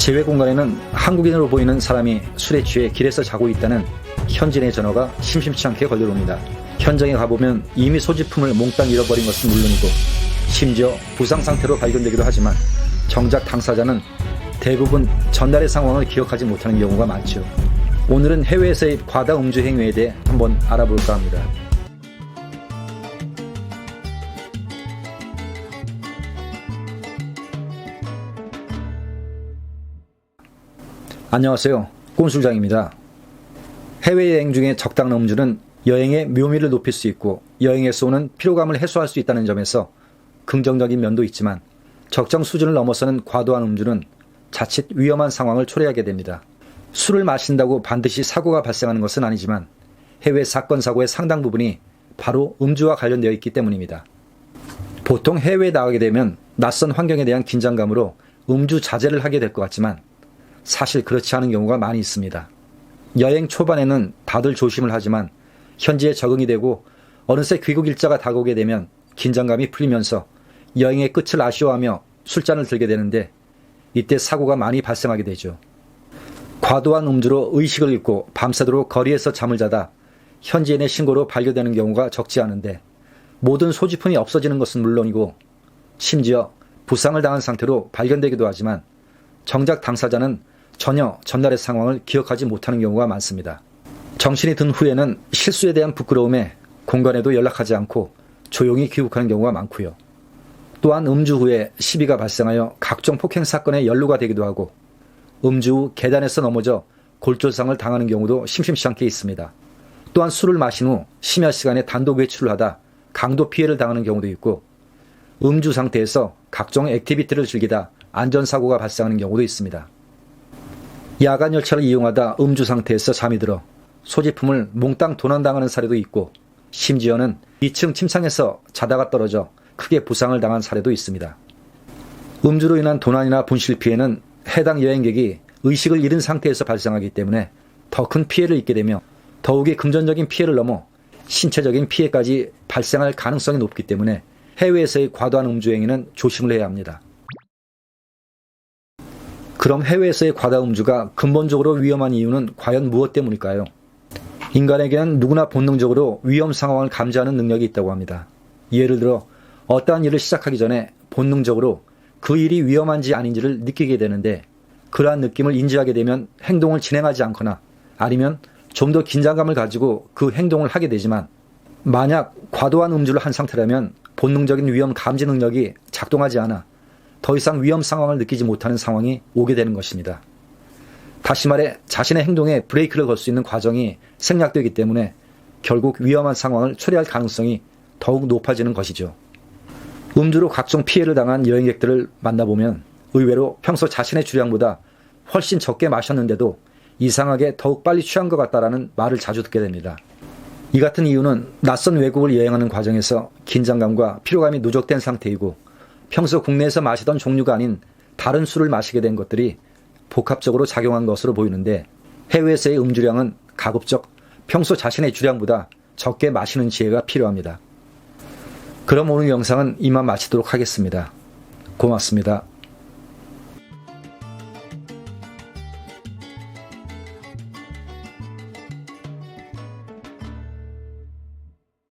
제외 공간에는 한국인으로 보이는 사람이 술에 취해 길에서 자고 있다는 현진의 전화가 심심치 않게 걸려옵니다. 현장에 가보면 이미 소지품을 몽땅 잃어버린 것은 물론이고 심지어 부상 상태로 발견되기도 하지만 정작 당사자는 대부분 전날의 상황을 기억하지 못하는 경우가 많죠. 오늘은 해외에서의 과다 음주 행위에 대해 한번 알아볼까 합니다. 안녕하세요. 꼰술장입니다. 해외여행 중에 적당한 음주는 여행의 묘미를 높일 수 있고 여행에서 오는 피로감을 해소할 수 있다는 점에서 긍정적인 면도 있지만 적정 수준을 넘어서는 과도한 음주는 자칫 위험한 상황을 초래하게 됩니다. 술을 마신다고 반드시 사고가 발생하는 것은 아니지만 해외 사건 사고의 상당 부분이 바로 음주와 관련되어 있기 때문입니다. 보통 해외에 나가게 되면 낯선 환경에 대한 긴장감으로 음주 자제를 하게 될 것 같지만 사실 그렇지 않은 경우가 많이 있습니다. 여행 초반에는 다들 조심을 하지만 현지에 적응이 되고 어느새 귀국 일자가 다가오게 되면 긴장감이 풀리면서 여행의 끝을 아쉬워하며 술잔을 들게 되는데 이때 사고가 많이 발생하게 되죠. 과도한 음주로 의식을 잃고 밤새도록 거리에서 잠을 자다 현지인의 신고로 발견되는 경우가 적지 않은데 모든 소지품이 없어지는 것은 물론이고 심지어 부상을 당한 상태로 발견되기도 하지만 정작 당사자는 전혀 전날의 상황을 기억하지 못하는 경우가 많습니다. 정신이 든 후에는 실수에 대한 부끄러움에 공간에도 연락하지 않고 조용히 귀국하는 경우가 많고요. 또한 음주 후에 시비가 발생하여 각종 폭행 사건에 연루가 되기도 하고 음주 후 계단에서 넘어져 골절상을 당하는 경우도 심심치 않게 있습니다. 또한 술을 마신 후 심야 시간에 단독 외출을 하다 강도 피해를 당하는 경우도 있고 음주 상태에서 각종 액티비티를 즐기다 안전사고가 발생하는 경우도 있습니다. 야간 열차를 이용하다 음주 상태에서 잠이 들어 소지품을 몽땅 도난당하는 사례도 있고 심지어는 2층 침상에서 자다가 떨어져 크게 부상을 당한 사례도 있습니다. 음주로 인한 도난이나 분실 피해는 해당 여행객이 의식을 잃은 상태에서 발생하기 때문에 더 큰 피해를 입게 되며 더욱이 금전적인 피해를 넘어 신체적인 피해까지 발생할 가능성이 높기 때문에 해외에서의 과도한 음주 행위는 조심을 해야 합니다. 그럼 해외에서의 과다 음주가 근본적으로 위험한 이유는 과연 무엇 때문일까요? 인간에게는 누구나 본능적으로 위험 상황을 감지하는 능력이 있다고 합니다. 예를 들어 어떠한 일을 시작하기 전에 본능적으로 그 일이 위험한지 아닌지를 느끼게 되는데 그러한 느낌을 인지하게 되면 행동을 진행하지 않거나 아니면 좀 더 긴장감을 가지고 그 행동을 하게 되지만 만약 과도한 음주를 한 상태라면 본능적인 위험 감지 능력이 작동하지 않아 더 이상 위험 상황을 느끼지 못하는 상황이 오게 되는 것입니다. 다시 말해 자신의 행동에 브레이크를 걸 수 있는 과정이 생략되기 때문에 결국 위험한 상황을 초래할 가능성이 더욱 높아지는 것이죠. 음주로 각종 피해를 당한 여행객들을 만나보면 의외로 평소 자신의 주량보다 훨씬 적게 마셨는데도 이상하게 더욱 빨리 취한 것 같다라는 말을 자주 듣게 됩니다. 이 같은 이유는 낯선 외국을 여행하는 과정에서 긴장감과 피로감이 누적된 상태이고 평소 국내에서 마시던 종류가 아닌 다른 술을 마시게 된 것들이 복합적으로 작용한 것으로 보이는데 해외에서의 음주량은 가급적 평소 자신의 주량보다 적게 마시는 지혜가 필요합니다. 그럼 오늘 영상은 이만 마치도록 하겠습니다. 고맙습니다.